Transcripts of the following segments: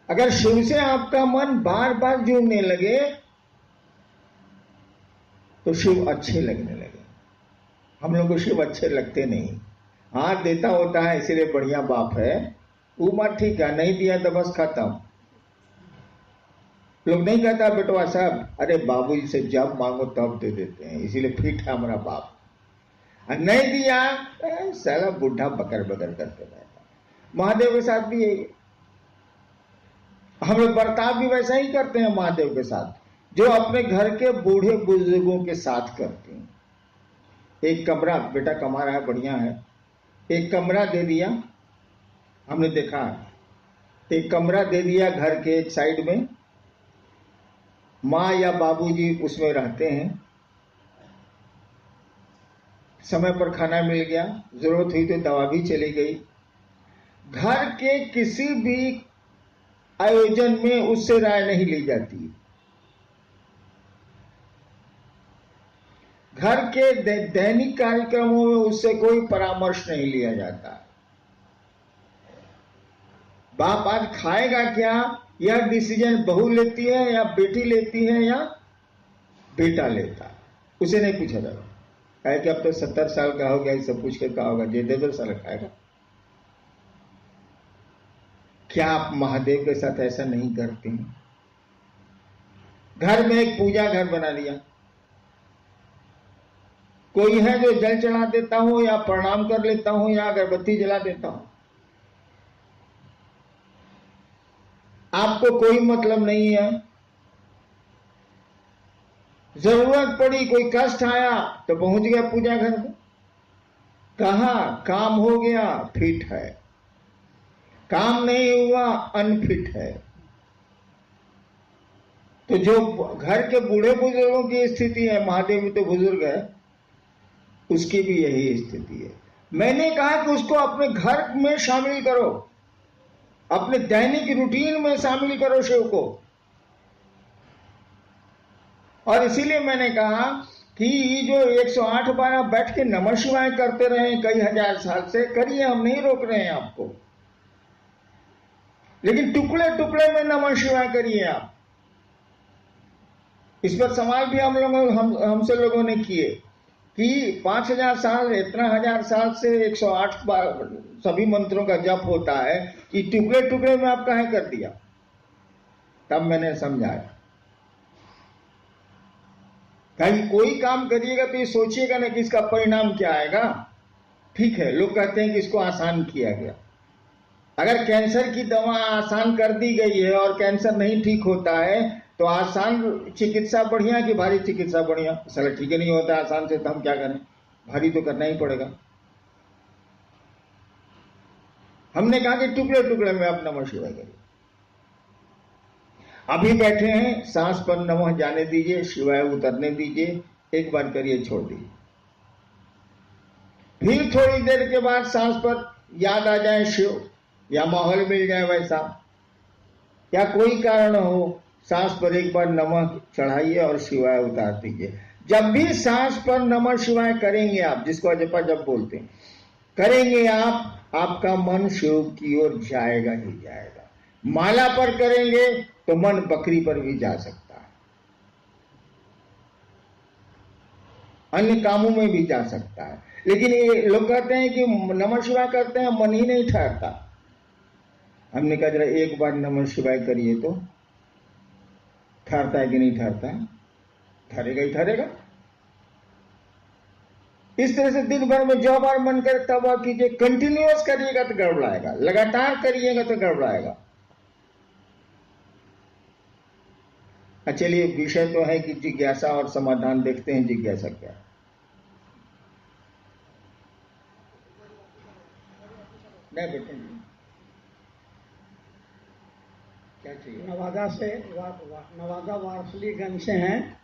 अगर शिव से आपका मन बार बार जुड़ने लगे तो शिव अच्छे लगने लगे। हम लोग को शिव अच्छे लगते नहीं। हाथ देता होता है इसीलिए बढ़िया बाप है, वो मत ठीक है, नहीं दिया तो बस खत्म। लोग नहीं कहता बेटवा साहब, अरे बाबूजी से जब मांगो तब दे देते हैं, इसीलिए फिट है हमारा बाप। नहीं दिया साला बुढ़ा बकर बकर करते रहता। महादेव के साथ भी यही, हम लोग बर्ताव भी वैसा ही करते हैं महादेव के साथ, जो अपने घर के बूढ़े बुजुर्गों के साथ करते हैं। एक कमरा, बेटा कमा रहा है बढ़िया है, एक कमरा दे दिया, हमने देखा एक कमरा दे दिया घर के एक साइड में, माँ या बाबूजी उसमें रहते हैं, समय पर खाना मिल गया, जरूरत हुई तो दवा भी चली गई। घर के किसी भी आयोजन में उससे राय नहीं ली जाती। घर के दैनिक कार्यक्रमों में उससे कोई परामर्श नहीं लिया जाता। बाप आज खाएगा क्या, यह डिसीजन बहू लेती है या बेटी लेती है या बेटा लेता है, उसे नहीं पूछा जाएगा। कहे कि अब तो 70 साल का हो गया, इसे पूछ के कहा होगा जे दे दो साल खाएगा। क्या आप महादेव के साथ ऐसा नहीं करते हैं? घर में एक पूजा घर बना दिया, कोई है जो जल चढ़ा देता हूं या प्रणाम कर लेता हूं या अगरबत्ती जला देता हूं, आपको कोई मतलब नहीं है। जरूरत पड़ी, कोई कष्ट आया तो पहुंच गया पूजा घर में, कहा काम हो गया फिट है, काम नहीं हुआ अनफिट है। तो जो घर के बूढ़े बुजुर्गों की स्थिति है, महादेव भी तो बुजुर्ग है, उसकी भी यही स्थिति है। मैंने कहा कि उसको अपने घर में शामिल करो, अपने दैनिक रूटीन में शामिल करो शिव को। और इसीलिए मैंने कहा कि जो 108 बार आप बैठ के नमः शिवाय करते रहे कई हजार साल से, करिए, हम नहीं रोक रहे हैं आपको, लेकिन टुकड़े टुकड़े में नमः शिवाय करिए आप। इस पर सवाल भी हमसे लोगों ने किए कि 5000 साल, इतना हजार साल से 108 बार सभी मंत्रों का जप होता है, कि टुकड़े टुकड़े में आप काहे कर दिया? तब मैंने समझाया, कहीं कोई काम करिएगा तो ये सोचिएगा ना कि इसका परिणाम क्या आएगा। ठीक है, लोग कहते हैं कि इसको आसान किया गया। अगर कैंसर की दवा आसान कर दी गई है और कैंसर नहीं ठीक होता है, तो आसान चिकित्सा बढ़िया कि भारी चिकित्सा बढ़िया? साला ठीक ही नहीं होता आसान से, तो हम क्या करें, भारी तो करना ही पड़ेगा। हमने कहा कि टुकड़े टुकड़े में आप नमः शिवाय करिए। अभी बैठे हैं, सांस पर नमः जाने दीजिए, शिवाय उतरने दीजिए, एक बार करिए, छोड़ दीजिए। फिर थोड़ी देर के बाद सांस पर याद आ जाए शिव, या माहौल मिल जाए वैसा, या कोई कारण हो, सांस पर एक बार नमः चढ़ाइए और शिवाय उतार दीजिए। जब भी सांस पर नमः शिवाय करेंगे आप, जिसको अजपा जप बोलते हैं, करेंगे आप, आपका मन शिव की ओर जाएगा ही जाएगा। माला पर करेंगे तो मन बकरी पर भी जा सकता है, अन्य कामों में भी जा सकता है। लेकिन ये लोग कहते हैं कि नमः शिवाय करते हैं, मन ही नहीं ठहरता। हमने कहा जरा एक बार नमः शिवाय करिए तो ठहरता है कि नहीं ठहरता है? ठहरेगा ही ठहरेगा। इस तरह से दिन भर में जो बार मन करे तब आप कीजिए, कंटिन्यूअस करिएगा तो गड़बड़ाएगा, लगातार करिएगा तो गड़बड़ाएगा। चलिए, विषय तो है कि जिज्ञासा और समाधान, देखते हैं जिज्ञासा क्या। नहीं बेटे, क्या चाहिए? नवादा वारसलीगंज से हैं।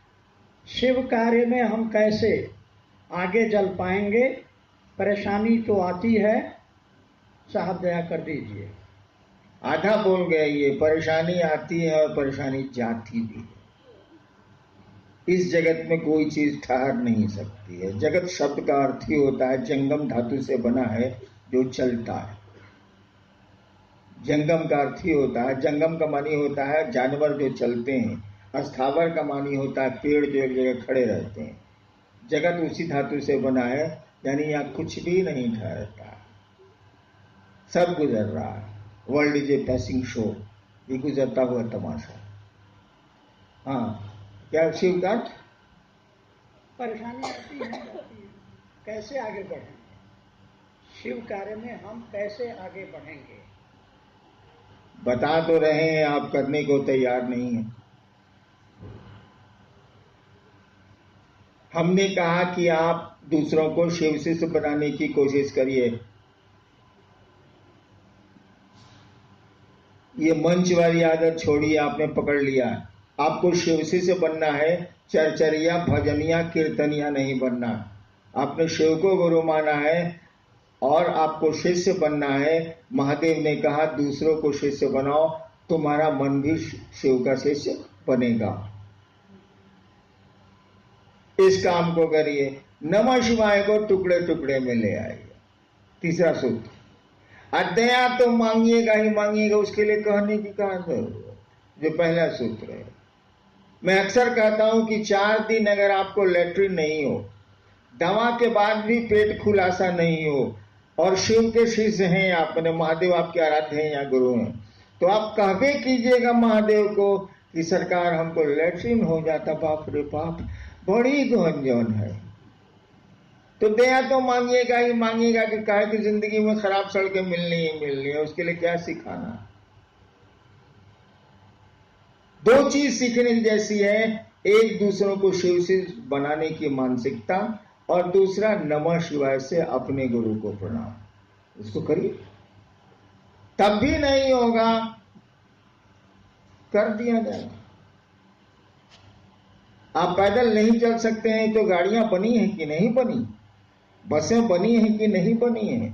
शिव कार्य में हम कैसे आगे चल पाएंगे? परेशानी तो आती है, साहब दया कर दीजिए। आधा बोल गए, ये परेशानी आती है और परेशानी जाती भी है। इस जगत में कोई चीज ठहर नहीं सकती है। जगत शब्द का अर्थ ही होता है, जंगम धातु से बना है जो चलता है। जंगम का अर्थ ही होता है, जंगम का मानी होता है जानवर जो चलते हैं, स्थावर का मानी होता है पेड़ जो एक जगह खड़े रहते हैं। जगत उसी धातु से बना है, यानी यहाँ कुछ भी नहीं ठहरता, सब गुजर रहा है। World is a passing show, ये गुजरता हुआ तमाशा। हाँ, क्या शिवकांत? परेशानी आती है, कैसे आगे बढ़ेंगे? शिव कार्य में हम कैसे आगे बढ़ेंगे? बता तो रहे हैं, आप करने को तैयार नहीं है। हमने कहा कि आप दूसरों को शिव शिष्य बनाने की कोशिश करिए। ये मंच वाली आदत छोड़िए, आपने पकड़ लिया। आपको शिव शिष्य बनना है, चरचरिया भजनिया कीर्तनिया नहीं बनना। आपने शिव को गुरु माना है और आपको शिष्य बनना है। महादेव ने कहा दूसरों को शिष्य बनाओ, तुम्हारा मन भी शिव का शिष्य बनेगा। इस काम को करिए। नमः शिवाय को टुकड़े टुकड़े में ले आइए। तीसरा सूत्र, अदया तो मांगिएगा ही मांगिएगा, उसके लिए कहने की कहां जरूरत। जो पहला सूत्र है, मैं अक्सर कहता हूं कि 4 दिन अगर आपको लेटरिन नहीं हो, दवा के बाद भी पेट खुलासा नहीं हो, और शिव के शिष्य हैं आप, महादेव आपके आराध्य हैं या गुरु हैं, तो आप कहवे कीजिएगा महादेव को कि सरकार हमको लेटरिन हो जाता, बाप रे बाप बड़ी गंजन है। तो दया तो मांगिएगा ही मांगिएगा कि काहे की जिंदगी में खराब सड़कें मिलनी है, उसके लिए क्या सिखाना। 2 चीज सीखने जैसी है, एक दूसरों को शिव शिष्य बनाने की मानसिकता, और दूसरा नमः शिवाय से अपने गुरु को प्रणाम। इसको करिए, तब भी नहीं होगा कर दिया जाएगा। आप पैदल नहीं चल सकते हैं तो गाड़ियां बनी हैं कि नहीं बनी, बसें बनी हैं कि नहीं बनी हैं।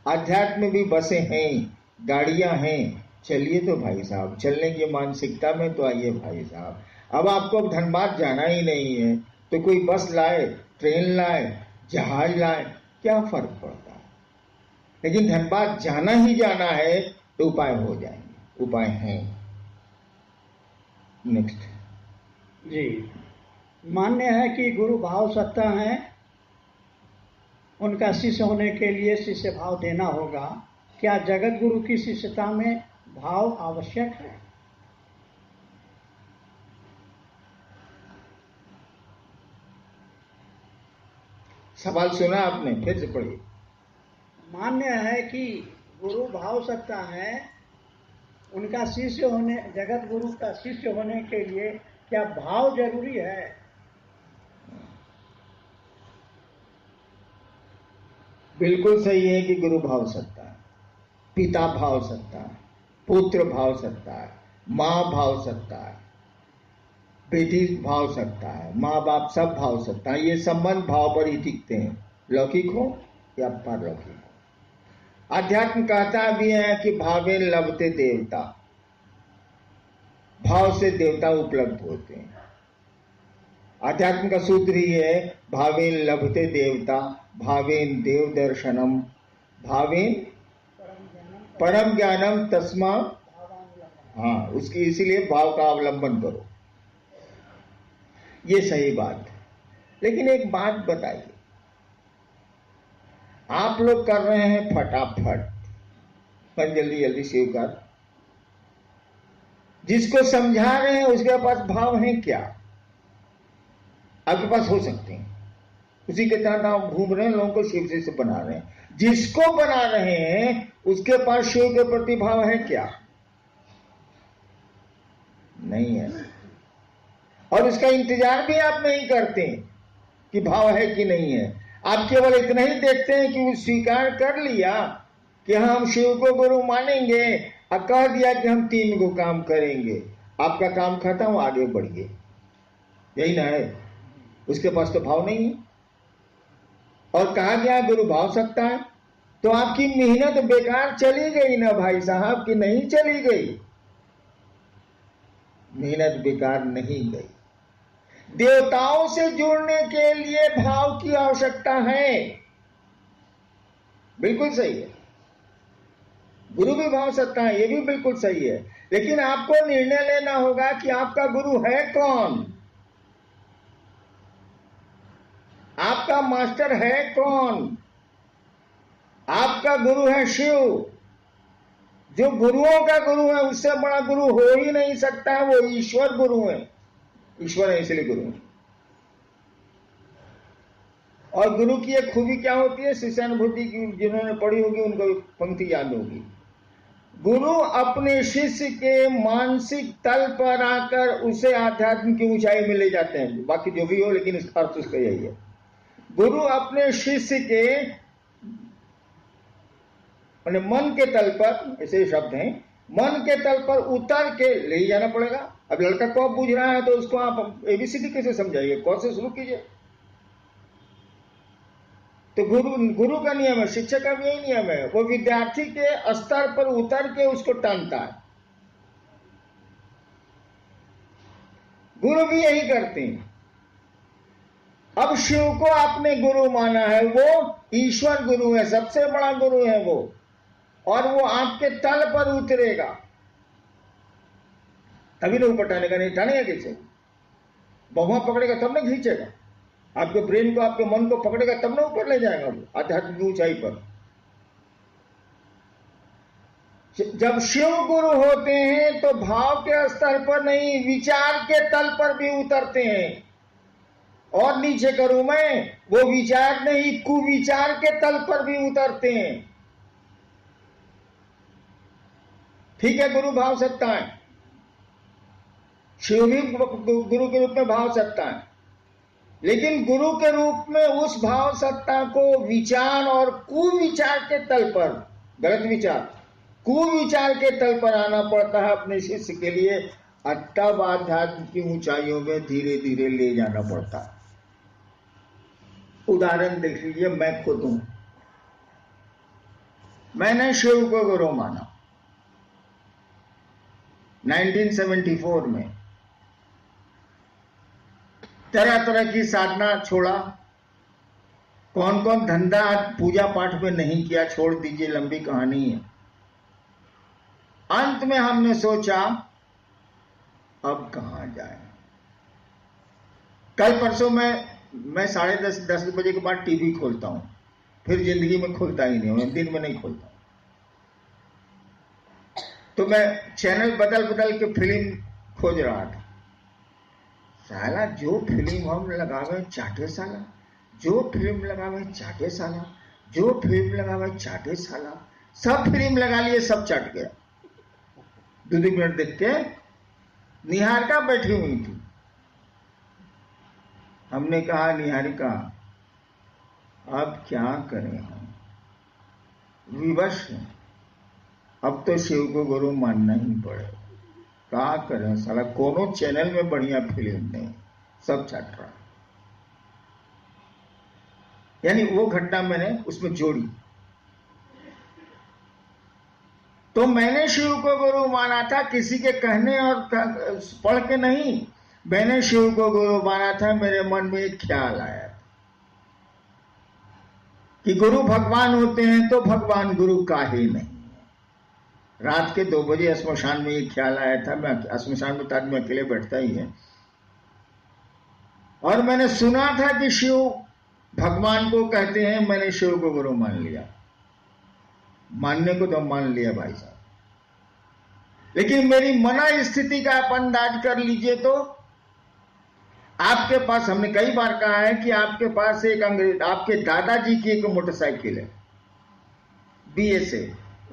अध्यात्म में भी बसें हैं, गाड़ियां हैं। चलिए तो भाई साहब, चलने की मानसिकता में तो आइए भाई साहब। अब आपको धनबाद जाना ही नहीं है तो कोई बस लाए, ट्रेन लाए, जहाज लाए, क्या फर्क पड़ता है। लेकिन धनबाद जाना ही जाना है तो उपाय हो जाएंगे, उपाय हैं। नेक्स्ट जी, मान्य है कि गुरु भाव सत्ता है, उनका शिष्य होने के लिए शिष्य भाव देना होगा। क्या जगत गुरु की शिष्यता में भाव आवश्यक है? सवाल सुना आपने, फिर से पढ़िए। मान्य है कि गुरु भाव सत्ता है, उनका शिष्य होने, जगत गुरु का शिष्य होने के लिए क्या भाव जरूरी है? बिल्कुल सही है कि गुरु भाव सत्ता है, पिता भाव सत्ता है, पुत्र भाव सत्ता है, माँ भाव सत्ता है, बेटी भाव सत्ता है, माँ बाप सब भाव सत्ता है। ये संबंध भाव पर ही टिकते हैं, लौकिक हो या पारलौकिक हो। अध्यात्म कहता भी है कि भावे लभते देवता, भाव से देवता उपलब्ध होते हैं। अध्यात्म का सूत्र ही है भावेन लभते देवता, भावेन देव दर्शनम, भावेन परम ज्ञानम तस्मा। हाँ, उसकी इसीलिए भाव का अवलंबन करो, ये सही बात है। लेकिन एक बात बताइए, आप लोग कर रहे हैं फटाफट, पर जल्दी जल्दी स्वीकार। जिसको समझा रहे हैं उसके पास भाव है क्या? आपके पास हो सकते हैं, उसी के तहत आप घूम रहे हैं, लोगों को शिव शिष्य बना रहे हैं। जिसको बना रहे हैं उसके पास शिव के प्रति भाव है क्या? नहीं है, और उसका इंतजार भी आप नहीं करते कि भाव है कि नहीं है। आप केवल इतना ही देखते हैं कि वो स्वीकार कर लिया कि हम शिव को गुरु मानेंगे और कह दिया कि हम 3 को काम करेंगे, आपका काम खत्म, आगे बढ़िए, यही ना है। उसके पास तो भाव नहीं है, और कहा गया गुरु भाव सकता है, तो आपकी मेहनत बेकार चली गई ना भाई साहब, कि नहीं चली गई? मेहनत बेकार नहीं गई। देवताओं से जुड़ने के लिए भाव की आवश्यकता है, बिल्कुल सही है। गुरु भी भाव सत्ता है, ये भी बिल्कुल सही है, लेकिन आपको निर्णय लेना होगा कि आपका गुरु है कौन, आपका मास्टर है कौन। आपका गुरु है शिव, जो गुरुओं का गुरु है, उससे बड़ा गुरु हो ही नहीं सकता है, वो ईश्वर गुरु है, ईश्वर है इसलिए गुरु है। और गुरु की एक खूबी क्या होती है, शिष्यानुभूति की जिन्होंने पढ़ी होगी उनको पंक्ति याद होगी, गुरु अपने शिष्य के मानसिक तल पर आकर उसे आध्यात्म की ऊंचाई में ले जाते हैं। बाकी जो भी हो, लेकिन इसका अर्थ उसका यही है, गुरु अपने शिष्य के मन के तल पर, ऐसे शब्द हैं, मन के तल पर उतर के ले जाना पड़ेगा। अब लड़का को बुझ रहा है तो उसको आप एबीसीडी कैसे समझाइए, कौन से शुरू कीजिए। तो गुरु का नियम है, शिक्षक का भी यही नियम है, वो विद्यार्थी के स्तर पर उतर के उसको टानता है। गुरु भी यही करते हैं। अब शिव को आपने गुरु माना है, वो ईश्वर गुरु है, सबसे बड़ा गुरु है वो, और वो आपके तल पर उतरेगा तभी ना ऊपर टानेगा, नहीं टानेगा कैसे? बहुआ पकड़ेगा तब ना खींचेगा, आपके ब्रेन को, आपके मन को पकड़ेगा तब ना ऊपर ले जाएगा वो आध्यात्मिक ऊंचाई पर। जब शिव गुरु होते हैं तो भाव के स्तर पर नहीं, विचार के तल पर भी उतरते हैं। और नीचे करूं मैं, वो विचार नहीं, कुविचार के तल पर भी उतरते हैं। ठीक है, गुरु भाव सत्ता है, शिव भी गुरु के रूप में भाव सत्ता है, लेकिन गुरु के रूप में उस भाव सत्ता को विचार और कुविचार के तल पर, गलत विचार, कुविचार के तल पर आना पड़ता है अपने शिष्य के लिए, तब आध्यात्म की ऊंचाइयों में धीरे धीरे ले जाना पड़ता है। उदाहरण देख लीजिए, मैं खुद हूं, मैंने शिव को गुरु माना 1974 में, तरह तरह की साधना छोड़ा, कौन कौन धंधा पूजा पाठ में नहीं किया छोड़ दीजिए, लंबी कहानी है। अंत में हमने सोचा अब कहां जाए। कल परसों मैं 10:30 बजे के बाद टीवी खोलता हूं, फिर जिंदगी में खोलता ही नहीं हूं, दिन में नहीं खोलता। तो मैं चैनल बदल बदल के फिल्म खोज रहा था, साला जो फिल्म हम लगावे चाटे साला, जो फिल्म लगावे चाटे साला, जो फिल्म लगावे चाटे साला, सब फिल्म लगा लिए, सब चाट गया। 2 मिनट देख के निहारिका बैठी हुई थी, हमने कहा निहारिका अब क्या करें, हम विवश हैं, अब तो शिव को गुरु मानना ही पड़ेगा, क्या करें साला, कोनो चैनल में बढ़िया फिल्म नहीं, सब छट रहा। यानी वो घटना मैंने उसमें जोड़ी। तो मैंने शिव को गुरु माना था, किसी के कहने और पढ़ के नहीं, मैंने शिव को गुरु माना था। मेरे मन में एक ख्याल आया कि गुरु भगवान होते हैं तो भगवान गुरु काहे नहीं। रात के 2 बजे श्मशान में ये ख्याल आया था, मैं श्मशान में तो आदमी अकेले बैठता ही है, और मैंने सुना था कि शिव भगवान को कहते हैं, मैंने शिव को गुरु मान लिया। मानने को तो मान लिया भाई साहब, लेकिन मेरी मना स्थिति का आप अंदाज कर लीजिए। तो आपके पास, हमने कई बार कहा है कि आपके पास एक अंग्रेज, आपके दादाजी की एक मोटरसाइकिल है, BSA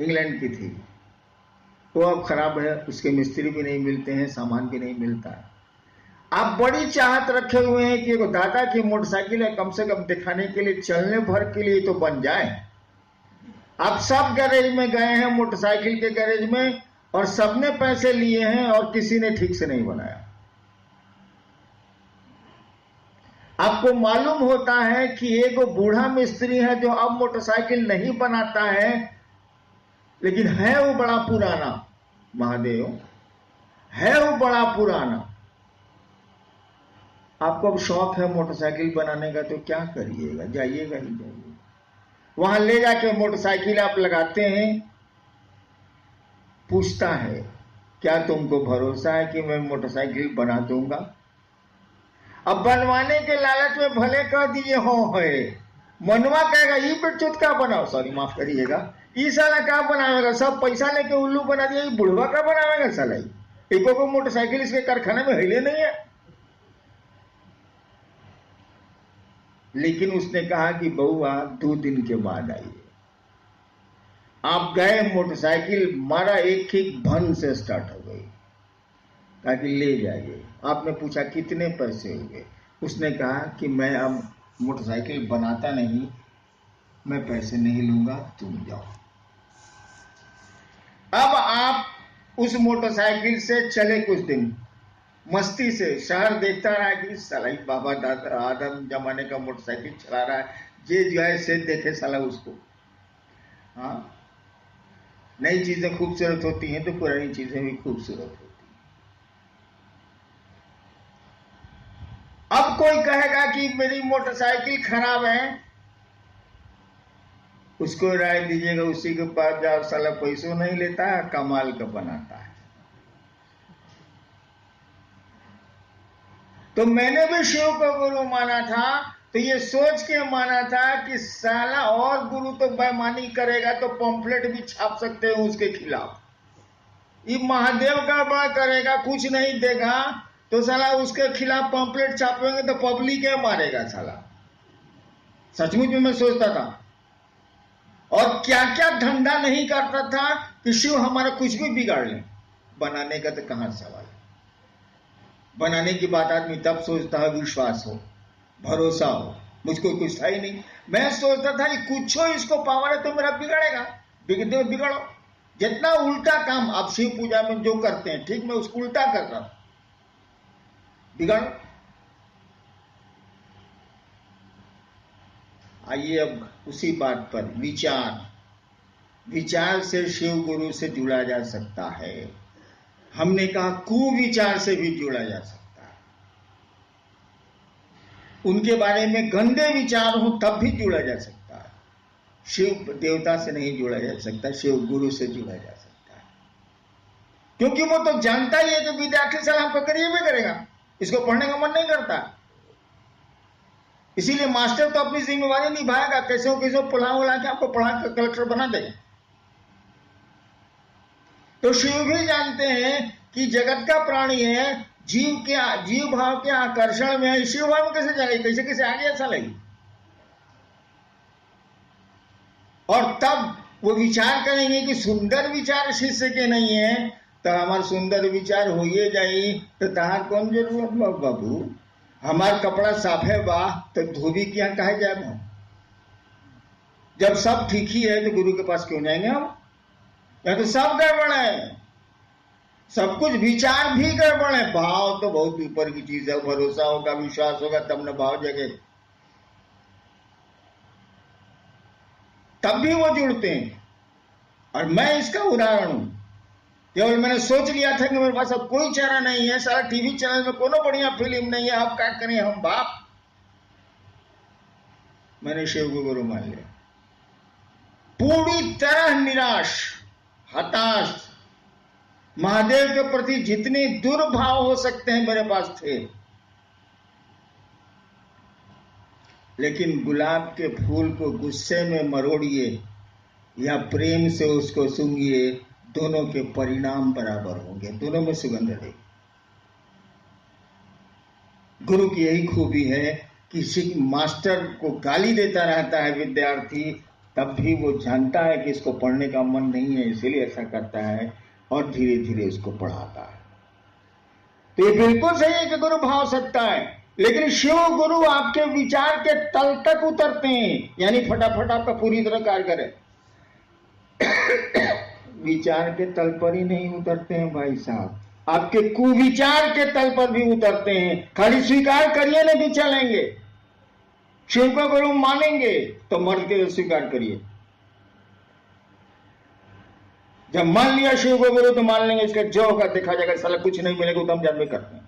इंग्लैंड की थी, वो अब खराब है, उसके मिस्त्री भी नहीं मिलते हैं, सामान भी नहीं मिलता है। आप बड़ी चाहत रखे हुए हैं कि दादा की मोटरसाइकिल है, कम से कम दिखाने के लिए, चलने भर के लिए तो बन जाए। आप सब गैरेज में गए हैं, मोटरसाइकिल के गैरेज में, और सबने पैसे लिए हैं और किसी ने ठीक से नहीं बनाया। आपको मालूम होता है कि एक बूढ़ा मिस्त्री है जो अब मोटरसाइकिल नहीं बनाता है, लेकिन है वो बड़ा पुराना, महादेव है वो बड़ा पुराना। आपको अब शौक है मोटरसाइकिल बनाने का, तो क्या करिएगा, जाइएगा ही जाइए वहां, ले जाके मोटरसाइकिल आप लगाते हैं, पूछता है, क्या तुमको भरोसा है कि मैं मोटरसाइकिल बना दूंगा? अब बनवाने के लालच में भले कह दिए हो है, मनवा कहेगा ये बेचुत का बनाओ, सॉरी माफ करिएगा, ये साला क्या बनावेगा, सब पैसा लेके उल्लू बना दिया, ये बुढ़वा का बनावेगा साला, एको को मोटरसाइकिल इसके कारखाने में हिले नहीं है। लेकिन उसने कहा कि बउआ 2 दिन के बाद आइए। आप गए, मोटरसाइकिल मारा, एक किक भन से स्टार्ट हो गई, ताकि ले जाइए। आपने पूछा कितने पैसे हुए? उसने कहा कि मैं अब मोटरसाइकिल बनाता नहीं, मैं पैसे नहीं लूंगा, तुम जाओ। अब आप उस मोटरसाइकिल से चले कुछ दिन, मस्ती से शहर देखता रहा कि साला बाबा दादा आदम जमाने का मोटरसाइकिल चला रहा है, जे जो है से देखे साला उसको। हाँ, नई चीजें खूबसूरत होती हैं तो पुरानी चीजें भी खूबसूरत होती हैं। अब कोई कहेगा कि मेरी मोटरसाइकिल खराब है, उसको राय दीजिएगा, उसी के पास जाओ, साला पैसों नहीं लेता है, कमाल का बनाता है। तो मैंने भी शिव को गुरु माना था, तो ये सोच के माना था कि साला और गुरु तो बेईमानी करेगा तो पंफलेट भी छाप सकते हैं उसके खिलाफ। ये महादेव का बड़ा करेगा, कुछ नहीं देगा तो साला उसके खिलाफ पंफलेट छापेंगे तो पब्लिक है मारेगा साला। सचमुच में मैं सोचता था, और क्या क्या धंधा नहीं करता था कि शिव हमारा कुछ भी बिगाड़ ले। बनाने का तो कहां सवाल, बनाने की बात आदमी तब सोचता है विश्वास हो, भरोसा हो। मुझको कुछ था ही नहीं, मैं सोचता था कि कुछ हो इसको पावर है तो मेरा बिगड़ेगा, बिगड़ो। जितना उल्टा काम आप शिव पूजा में जो करते हैं, ठीक मैं उसको उल्टा कर रहा हूं, बिगड़ो। आइए अब उसी बात पर, विचार से शिव गुरु से जुड़ा जा सकता है। हमने कहा कुविचार से भी जुड़ा जा सकता है, उनके बारे में गंदे विचार हो तब भी जुड़ा जा सकता है। शिव देवता से नहीं जुड़ा जा सकता, शिव गुरु से जुड़ा जा सकता है, क्योंकि वो तो जानता ही है कि विद्यार्थी सलाम को करिए भी करेगा, इसको पढ़ने का मन नहीं करता। इसीलिए मास्टर तो अपनी जिम्मेवारी निभाएगा, कैसे पढ़ा के आपको पढ़ा के कलेक्टर बना देगा। तो शिव भी जानते हैं कि जगत का प्राणी है, जीव भाव के आकर्षण में है, शिव भाव में कैसे जाएगी, कैसे आगे ऐसा लगी। और तब वो विचार करेंगे कि सुंदर विचार शिष्य के नहीं है, तो हमारे सुंदर विचार हो ये जाए तो तहार कौन जरूरत बाबू, हमार कपड़ा साफे बा तो धोबी क्या कहे जाए। जब सब ठीक ही है तो गुरु के पास क्यों जाएंगे हम? या तो सब गड़बड़ है, सब कुछ विचार भी गड़बड़ है। भाव तो बहुत ऊपर की चीज है, भरोसा होगा, विश्वास होगा तब न भाव जगे, तब भी वो जुड़ते हैं। और मैं इसका उदाहरण हूं, केवल मैंने सोच लिया था कि मेरे पास अब कोई चारा नहीं है, सारा टीवी चैनल में कोनो बढ़िया फिल्म नहीं है, अब क्या करें हम बाप। मैंने शिव को गुरु मान लिया, पूरी तरह निराश, हताश, महादेव के प्रति जितने दुर्भाव हो सकते हैं मेरे पास थे। लेकिन गुलाब के फूल को गुस्से में मरोड़िए या प्रेम से उसको सूंघिए, दोनों के परिणाम बराबर होंगे, दोनों में सुगंध रहेगी। गुरु की यही खूबी है कि मास्टर को गाली देता रहता है विद्यार्थी, तब भी वो जानता है कि इसको पढ़ने का मन नहीं है, इसलिए ऐसा करता है और धीरे धीरे उसको पढ़ाता है। तो ये बिल्कुल सही है कि गुरु भाव सकता है, लेकिन शिव गुरु आपके विचार के तल तक उतरते हैं, यानी फटाफट आपका पूरी तरह कार्य करें। विचार के तल पर ही नहीं उतरते हैं भाई साहब, आपके कुविचार के तल पर भी उतरते हैं। खाली स्वीकार करिए नहीं चलेंगे, शिव को गुरु मानेंगे तो मर्द के स्वीकार करिए। जब मान लिया शिव को गुरु तो मान लेंगे, इसका जो होगा देखा जाएगा, साला कुछ नहीं मिलेगा तो हम जानबे करते हैं।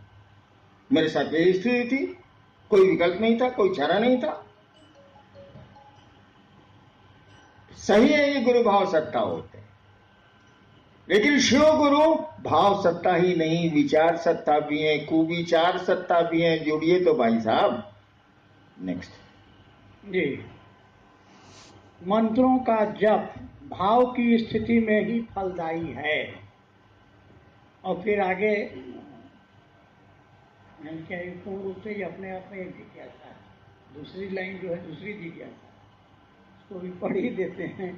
मेरे साथ यही स्थिति थी, कोई विकल्प नहीं था, कोई चारा नहीं था। सही है, ये गुरु भाव सत्ता होते हैं। लेकिन शिव गुरु भाव सत्ता ही नहीं, विचार सत्ता भी है, कुविचार सत्ता भी है। जोड़िए तो भाई साहब। नेक्स्ट जी, मंत्रों का जप भाव की स्थिति में ही फलदायी है। और फिर आगे क्या पूर्ण रूप से ही अपने आप में जिज्ञासा है। दूसरी लाइन जो है दूसरी जिज्ञासा, उसको भी पढ़ ही देते हैं।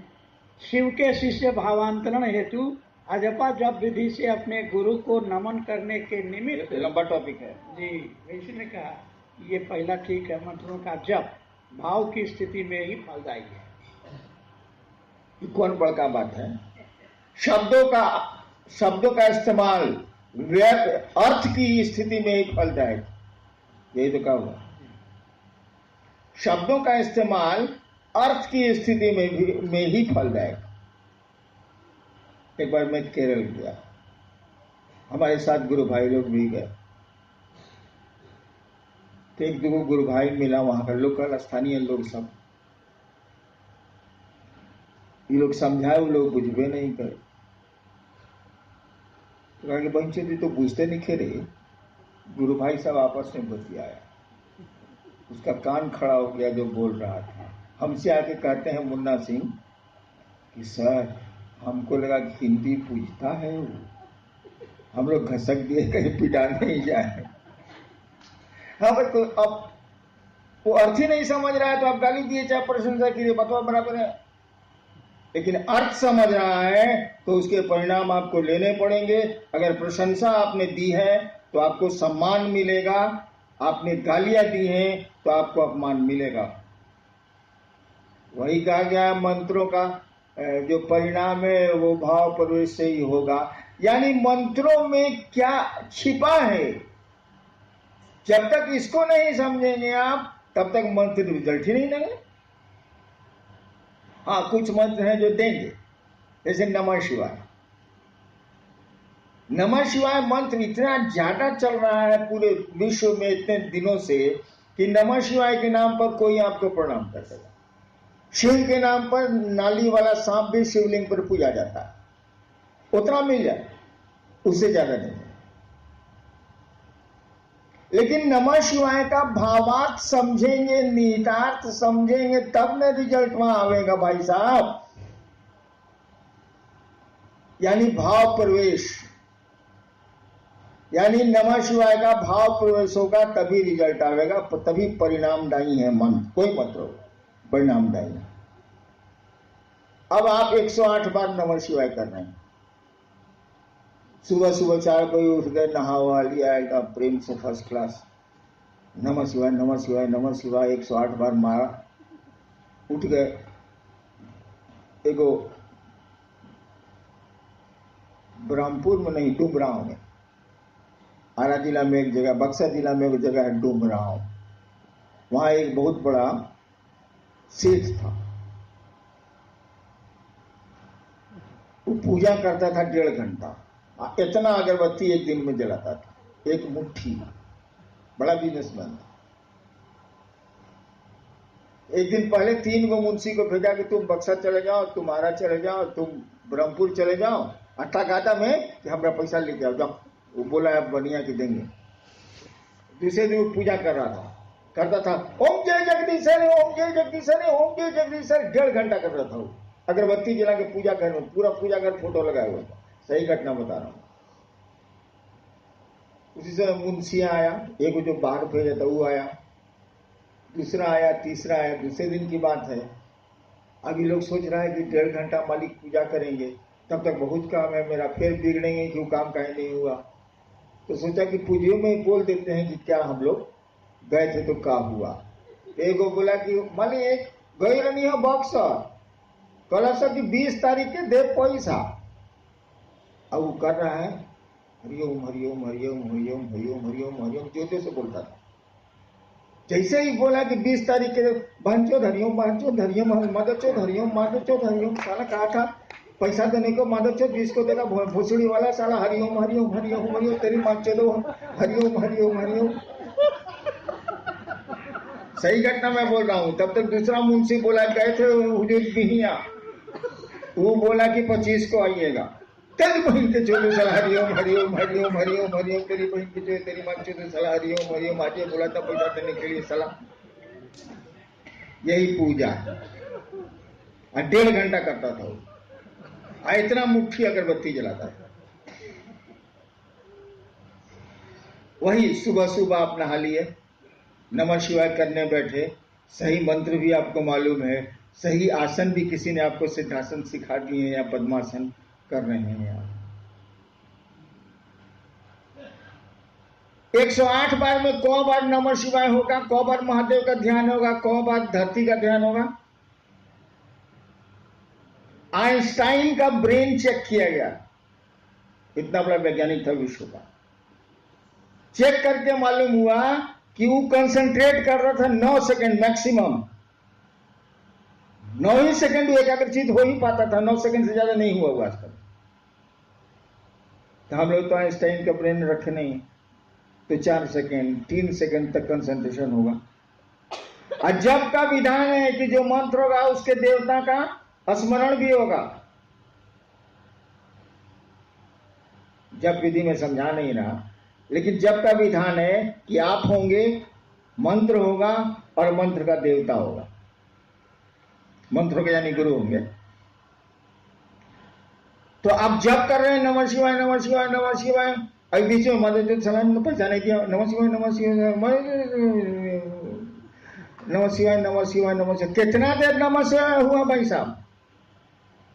शिव के शिष्य भावांतरण हेतु अजपा जप विधि से अपने गुरु को नमन करने के निमित्त, लंबा टॉपिक है जी, वैसे ने कहा ये पहला ठीक है, मंत्रों का जप भाव की स्थिति में ही फलदायी है। ये कौन बड़का बात है? शब्दों का इस्तेमाल अर्थ की स्थिति में ही फलदायक, यही तो कहा हुआ। शब्दों का इस्तेमाल अर्थ की स्थिति में ही फलदायक। एक बार मैं केरल गया, हमारे साथ गुरु भाई लोग भी गए, तो एक दो गुरु भाई मिला, वहां का लोकल स्थानीय लोग सब, ये लोग समझाए, वो लोग बुझबे नहीं करे। तो कहा कि बंचे जी तो बुझते नहीं खेरे। गुरु भाई सब आपस में बतियाया, उसका कान खड़ा हो गया जो बोल रहा था। हमसे आके कहते हैं मुन्ना सिंह कि सर हमको लगा कि हिंदी पूछता है वो, हम लोग घसक दिए कहीं पिटा नहीं जाए। हाँ भाई, तो अब वो अर्थ ही नहीं समझ रहा है तो आप गाली दिए चाहे प्रशंसा कीजिए, बतवा बराबर है। लेकिन अर्थ समझ रहा है तो उसके परिणाम आपको लेने पड़ेंगे। अगर प्रशंसा आपने दी है तो आपको सम्मान मिलेगा, आपने गालियां दी हैं तो आपको अपमान मिलेगा। वही कहा गया है, मंत्रों का जो परिणाम है वो भाव प्रवेश से ही होगा। यानी मंत्रों में क्या छिपा है, जब तक इसको नहीं समझेंगे आप तब तक मंत्र रिजल्ट ही नहीं देंगे। हाँ, कुछ मंत्र हैं जो देंगे, जैसे नमः शिवाय। नमः शिवाय मंत्र इतना ज्यादा चल रहा है पूरे विश्व में इतने दिनों से कि नमः शिवाय के नाम पर कोई आपको प्रणाम कर देगा। शिव के नाम पर नाली वाला सांप भी शिवलिंग पर पूजा जाता है, उतना मिल जाए, उससे ज्यादा नहीं। लेकिन नमः शिवाय का भावार्थ समझेंगे, निहितार्थ समझेंगे, तब न रिजल्ट वहां आवेगा भाई साहब। यानी भाव प्रवेश, यानी नमः शिवाय का भाव प्रवेश होगा तभी रिजल्ट आवेगा, तभी परिणामदायी है मंत्र, कोई मंत्र होगा परिणामदायी। अब आप 108 बार नमः शिवाय कर रहे हैं, सुबह सुबह 4 बजे उठ गए, नहावा लिया एकदम प्रेम से फर्स्ट क्लास, नमः शिवाय नमः शिवाय नमः शिवाय 108 बार मारा, उठ गए। एगो ब्रह्मपुर में नहीं, डुमराव में, आरा जिला में एक जगह, बक्सर जिला में एक जगह है डुमराव, वहां एक बहुत बड़ा सेठ था, वो पूजा करता था 1.5 घंटा, इतना अगरबत्ती एक दिन में जलाता था, एक मुट्ठी, बड़ा बिजनेसमैन था। एक दिन पहले 3 गो मुंशी को भेजा कि तुम बक्सर चले जाओ, तुम आरा चले जाओ, तुम ब्रह्मपुर चले जाओ, अट्ठा घाटा में कि हमारा पैसा लेके आओ, जाओ। वो बोला आप बनिया की देंगे। दूसरे दिन वो पूजा कर रहा था, करता था ओम जय जगदीशर, ओम जय जगदीशर, ओम जय जगदीशर, 1.5 घंटा कर रहा था वो, अगरबत्ती जला के पूजा घर में, पूरा पूजा घर फोटो लगाया हुआ था। सही घटना बता रहा हूं। उसी से मुंशिया आया, एक जो बाहर भेजा था वो आया, दूसरा आया, तीसरा आया। दूसरे दिन की बात है, अभी लोग सोच रहा है कि 1.5 घंटा मालिक पूजा करेंगे, तब तक बहुत काम है मेरा, फिर बिगड़ेंगे क्यों, काम कहीं नहीं हुआ। तो सोचा कि पूजियों में बोल देते हैं कि क्या हम लोग गए थे तो क्या हुआ। एगो बोला कि मालिक गई रही हो बक्सर, कल सब की 20 तारीख के दे पैसा। अब वो कर रहा है हरिओम हरिओम हरिओम हरिओम हरिओम हरिओम हरिओम, जोते से बोलता था। जैसे ही बोला कि 20 तारीख के बहनचोद हरिओम हरिओम माधवचोद हरिओम माधवचोद हरिओम, साला कहा था पैसा देने को माधवचोद 20 को देगा भोसड़ी वाला, साला हरिओम हरिओम हरिओम हरिओम, तेरी माधवचोदो हरिओम हरिओम हरिओम। सही घटना मैं बोल रहा हूं। तब तक दूसरा मुंशी बोला गए थे हुजूर बिहिया, वो बोला कि 25 को आइएगा। तेरी बहन के चोले सला हरिओम हरिओम हरिओम हरिओम हरिओम, तेरी बहन के चोले तेरी माँ के चोले सला हरिओम हरिओम, आज ये बोला था पैसा देने के लिए सला। यही पूजा 1.5 घंटा करता था वो, इतना मुट्ठी अगरबत्ती जलाता था। वही सुबह सुबह आप नहा लिए, नमः शिवाय करने बैठे, सही मंत्र भी आपको मालूम है, सही आसन भी किसी ने आपको सिद्धासन सिखा दिए या पद्मासन कर रहे हैं आप। 108 बार में 100 बार नमः शिवाय होगा, 100 बार महादेव का ध्यान होगा, 100 बार धरती का ध्यान होगा। आइंस्टाइन का ब्रेन चेक किया गया, इतना बड़ा वैज्ञानिक था विश्व का। चेक करके मालूम हुआ कि वो कंसंट्रेट कर रहा था 9 सेकंड मैक्सिमम। 9 ही सेकंड एकाग्रचित हो ही पाता था, 9 सेकंड से ज्यादा नहीं हुआ आज तक। तो हम लोग तो आइंस्टाइन का ब्रेन रखे नहीं, तो 4 सेकंड 3 सेकंड तक कंसंट्रेशन होगा। और जब का विधान है कि जो मंत्र होगा उसके देवता का स्मरण भी होगा। जब विधि में समझा नहीं रहा, लेकिन जब का विधान है कि आप होंगे, मंत्र होगा और मंत्र का देवता होगा। मंत्रों के यानी गुरु होंगे। तो आप जब कर रहे हैं नमः शिवाय नमः शिवाय नमः शिवाय, अभी बीच में मदद सलाम पहचाने दिया, नमः शिवाय नमः शिवाय नमः शिवाय नमः शिवाय नमः शिवाय। कितना देर नमः शिवाय हुआ भाई साहब?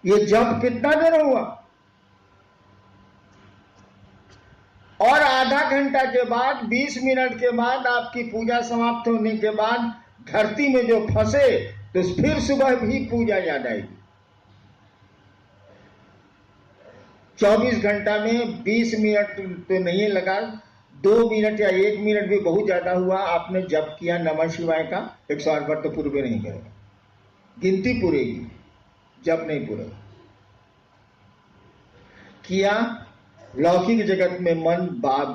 ये जब कितना देर हुआ? और आधा घंटा के बाद 20 मिनट के बाद आपकी पूजा समाप्त होने के बाद धरती में जो फंसे तो फिर सुबह भी पूजा याद आएगी। 24 घंटा में 20 मिनट तो नहीं लगा, 2 मिनट या 1 मिनट भी बहुत ज्यादा हुआ। आपने जप किया नमः शिवाय का 108 बार, तो पूरे नहीं करेगा, गिनती पूरेगी, जप नहीं पूरेगा। किया लौकिक जगत में मन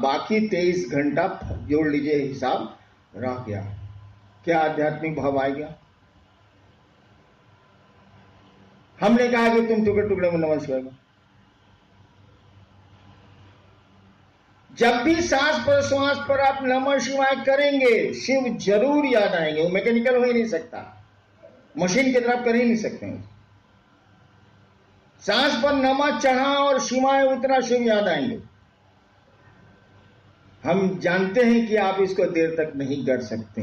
बाकी 23 घंटा जोड़ लीजिए हिसाब रह गया। क्या आध्यात्मिक भाव आ गया? हमने कहा कि तुम टुकड़े टुकड़े में नमः शिवाय। जब भी सांस प्रश्वास पर आप नमः शिवाय करेंगे, शिव जरूर याद आएंगे। वो मैकेनिकल हो ही नहीं सकता, मशीन की तरफ कर ही नहीं सकते। सांस पर नमः चढ़ा और शिवाय उतरा, शिव याद आएंगे। हम जानते हैं कि आप इसको देर तक नहीं कर सकते।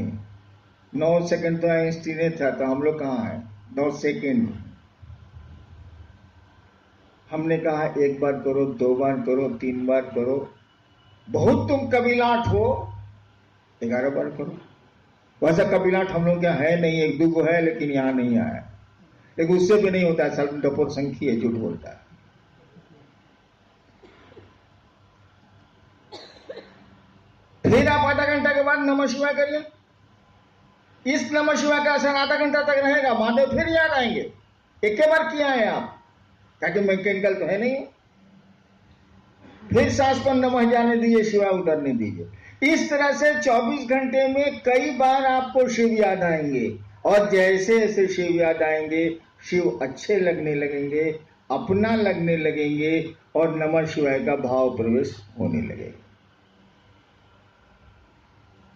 9 सेकंड तो आइंस्टीन था, तो हम लोग कहां हैं? 9 सेकंड। हमने कहा 1 बार करो, 2 बार करो, 3 बार करो। बहुत तुम कबीलाट हो, 11 बार करो। वैसा कबीलाट हम लोग क्या है नहीं, 1-2 है, लेकिन यहां नहीं आया। लेकिन उससे भी नहीं होता है, सब डपोर संख्या है, झूठ बोलता है। फिर आप आधा घंटा के बाद नमः शिवाय करिए। इस नमः शिवाय का असर आधा घंटा तक रहेगा, महादेव फिर याद आएंगे। एक बार किया है आप, ताकि मैकेनिकल तो है नहीं। फिर सांस पर नमः जाने दीजिए, शिवाय उतरने दीजिए। इस तरह से 24 घंटे में कई बार आपको शिव याद आएंगे, और जैसे जैसे शिव याद आएंगे, शिव अच्छे लगने लगेंगे, अपना लगने लगेंगे, और नमः शिवाय का भाव प्रवेश होने लगेगा।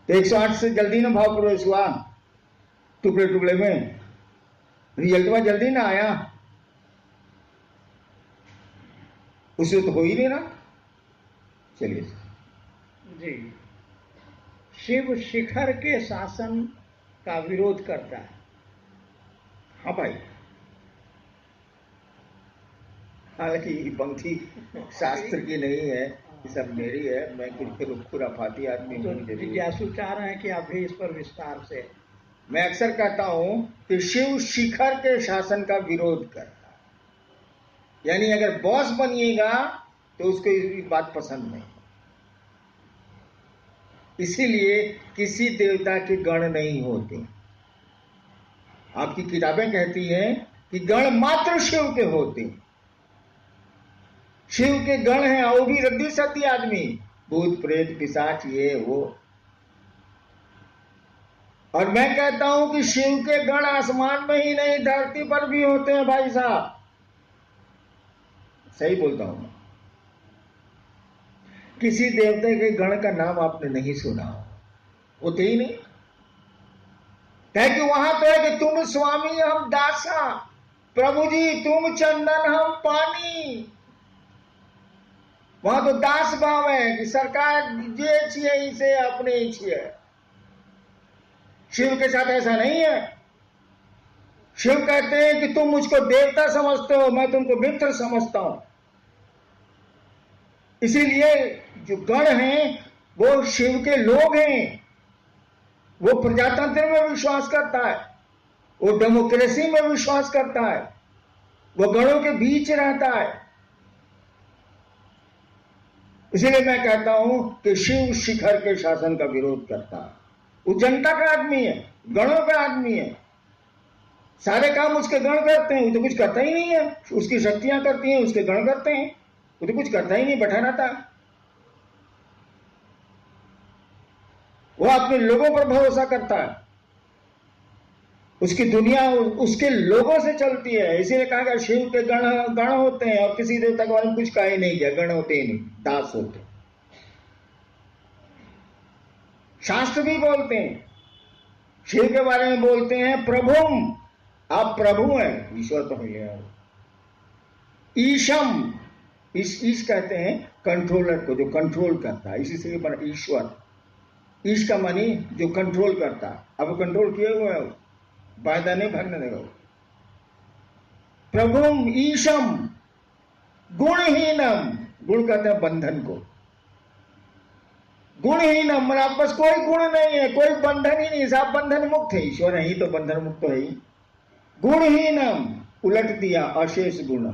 तो 108 से जल्दी ना भाव प्रवेश हुआ, टुकड़े टुकड़े में रिजल्ट जल्दी ना आया, उसे तो हो ही नहीं ना। चलिए जी, शिव शिखर के शासन का विरोध करता है। हाँ भाई, हालांकि ये पंक्ति शास्त्र की नहीं है, ये सब मेरी है। मैं कुछ खुराफाती आदमी हूँ। जिज्ञासु चाह रहे हैं कि आप भी इस पर विस्तार से। मैं अक्सर कहता हूं कि शिव शिखर के शासन का विरोध करता है, यानी अगर बॉस बनिएगा तो उसको ये बात पसंद नहीं। इसीलिए किसी देवता के गण नहीं होते। आपकी किताबें कहती हैं कि गण मात्र शिव के होते। शिव के गण हैं, वो भी रद्दी सत्ती आदमी, भूत प्रेत पिशाच ये वो। और मैं कहता हूं कि शिव के गण आसमान में ही नहीं, धरती पर भी होते हैं भाई साहब। सही बोलता हूं मैं। किसी देवता के गण का नाम आपने नहीं सुना, होते ही नहीं। क्या कि वहां तो है कि तुम स्वामी हम दासा, प्रभु जी तुम चंदन हम पानी। वहां तो दास भाव है कि सरकार जे छिए इसे अपने ही छिए। शिव के साथ ऐसा नहीं है। शिव कहते हैं कि तुम मुझको देवता समझते हो, मैं तुमको मित्र समझता हूं। इसीलिए जो गण हैं वो शिव के लोग हैं। वो प्रजातंत्र में विश्वास करता है, वो डेमोक्रेसी में विश्वास करता है, वो गणों के बीच रहता है। इसीलिए मैं कहता हूं कि शिव शिखर के शासन का विरोध करता है। वो जनता का आदमी है, गणों का आदमी है। सारे काम उसके गण करते हैं, वो तो कुछ करता ही नहीं है। उसकी शक्तियां करती हैं, उसके गण करते हैं, वो तो कुछ करता ही नहीं, बैठा रहता। वो अपने लोगों पर भरोसा करता है। उसकी दुनिया उसके लोगों से चलती है। इसीलिए कहा गया शिव के गण होते हैं, और किसी देवता के बारे में कुछ कहा ही नहीं गया। गण होते ही नहीं, दास होते। शास्त्र भी बोलते हैं, शिव के बारे में बोलते हैं प्रभुम, आप प्रभु हैं। ईश्वर तो है। ईशम, ईश कहते हैं कंट्रोलर को, जो कंट्रोल करता है। इसी से बना ईश्वर। ईश का मानी जो कंट्रोल करता है। अब कंट्रोल किए हुए है, वायदा नहीं भागने देगा। प्रभुम ईशम गुणहीनम, गुण कहते हैं बंधन को। गुणहीनम मतलब आप बस कोई गुण नहीं है, कोई बंधन ही नहीं, सब बंधन मुक्त है। ईश्वर है ही तो बंधन मुक्त है ही। गुणहीनम उलट दिया, अशेष गुण।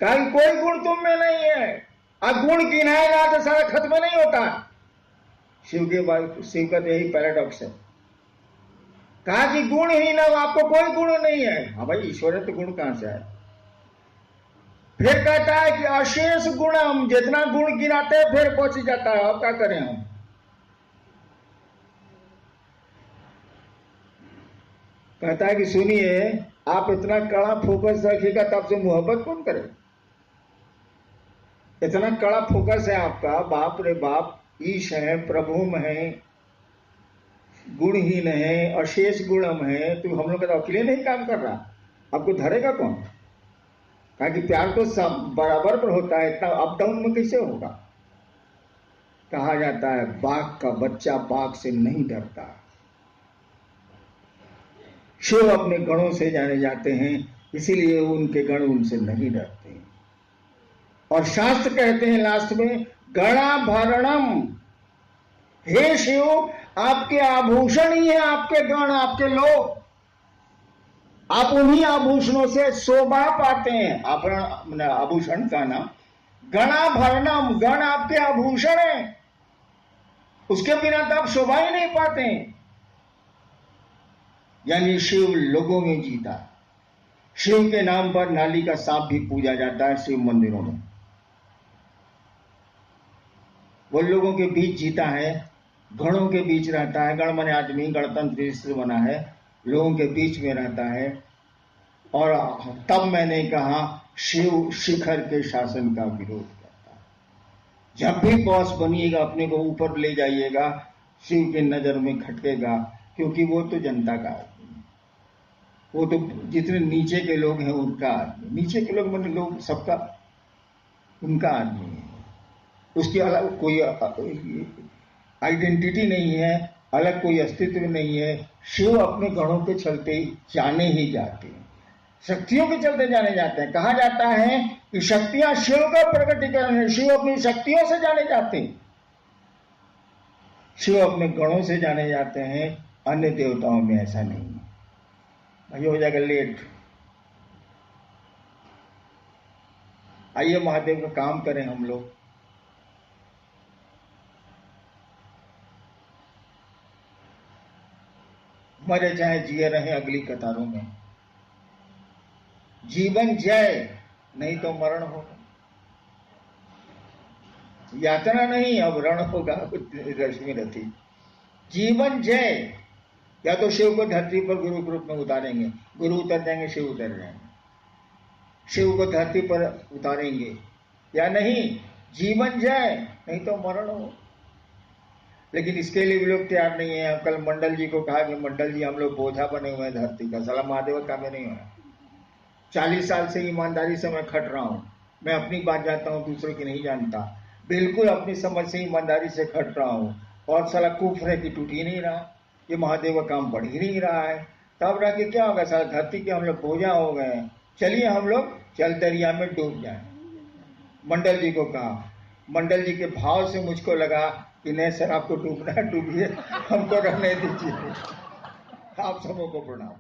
कल कोई गुण तुम में नहीं है। अब गुण गिनाएगा तो सारा खत्म नहीं होता। शिव का तो यही पैराडॉक्स है। कहा कि गुणहीनम, आपको कोई गुण नहीं है। हाँ भाई, ईश्वर है तो गुण कहां से आए। फिर कहता है कि अशेष गुणम, जितना गुण गिनाते हैं फिर पहुंच जाता है। अब क्या करें हम। कहता है कि सुनिए, आप इतना कड़ा फोकस रखिएगा तब से मोहब्बत कौन करे। इतना कड़ा फोकस है आपका, बाप रे बाप। ईश है, प्रभुम है, गुणहीन है, अशेष गुणम है। तो हम लोग का अकेले नहीं काम कर रहा, आपको धरेगा कौन। कहा कि प्यार तो सब बराबर पर होता है, इतना अप डाउन में कैसे होगा। कहा जाता है बाघ का बच्चा बाघ से नहीं डरता। शिव अपने गणों से जाने जाते हैं, इसीलिए उनके गण उनसे नहीं डरते। और शास्त्र कहते हैं लास्ट में, गणाभरणम, हे शिव आपके आभूषण ही है आपके गण, आपके लोग। आप उन्हीं आभूषणों से शोभा पाते हैं। आभूषण का नाम गणाभरणम, गण आपके आभूषण है। उसके बिना तो आप शोभा ही नहीं पाते। यानी शिव लोगों में जीता। शिव के नाम पर नाली का सांप भी पूजा जाता है शिव मंदिरों में। वो लोगों के बीच जीता है, गणों के बीच रहता है। गण माने आदमी, गणतंत्र से बना है, लोगों के बीच में रहता है। और तब मैंने कहा शिव शिखर के शासन का विरोध करता है। जब भी बॉस बनिएगा अपने को ऊपर ले जाइएगा, शिव के नजर में खटकेगा, क्योंकि वो तो जनता का आदमी है। वो तो जितने नीचे के लोग हैं उनका आदमी। नीचे के लोग मतलब लोग सबका उनका आदमी है। उसकी अलग कोई आइडेंटिटी नहीं है, अलग कोई अस्तित्व नहीं है। शिव अपने गणों के चलते जाने ही जाते हैं, शक्तियों के चलते जाने जाते हैं। कहा जाता है कि शक्तियां शिव का प्रकटीकरण है। शिव अपनी शक्तियों से जाने जाते हैं, शिव अपने गणों से जाने जाते हैं। अन्य देवताओं में ऐसा नहीं है। भाई हो जाएगा लेट। आइए महादेव का काम करें हम लोग। मरे चाहे जिए रहे अगली कतारों में। जीवन जय, नहीं तो मरण होगा। यातना नहीं, अब रण होगा। रश्मि रथी जीवन जय। या तो शिव को धरती पर गुरु के रूप में उतारेंगे, गुरु उतर जाएंगे, शिव उतर जाएंगे। शिव को धरती पर उतारेंगे या नहीं जीवन जाए नहीं तो मरण हो। लेकिन इसके लिए भी लोग तैयार नहीं है। कल मंडल जी को कहा कि मंडल जी हम लोग बोझा बने हुए हैं धरती का, साला महादेव का काम नहीं हो रहा। 40 साल से ईमानदारी से मैं खट रहा हूँ, मैं अपनी बात जानता हूँ, दूसरों की नहीं जानता, बिल्कुल अपनी समझ से ईमानदारी से खट रहा हूँ, और साला कुफ्र है कि टूट ही नहीं रहा, ये महादेव का काम बढ़ ही नहीं रहा है। तब रह के क्या होगा, साला धरती के हम लोग बोझा हो गए हैं, चलिए हम लोग जल दरिया में डूब जाए। मंडल जी को कहा, मंडल जी के भाव से मुझको लगा कि नहीं सर, आपको डूबना है डूबिए, हमको रहने दीजिए। आप सबों को प्रणाम।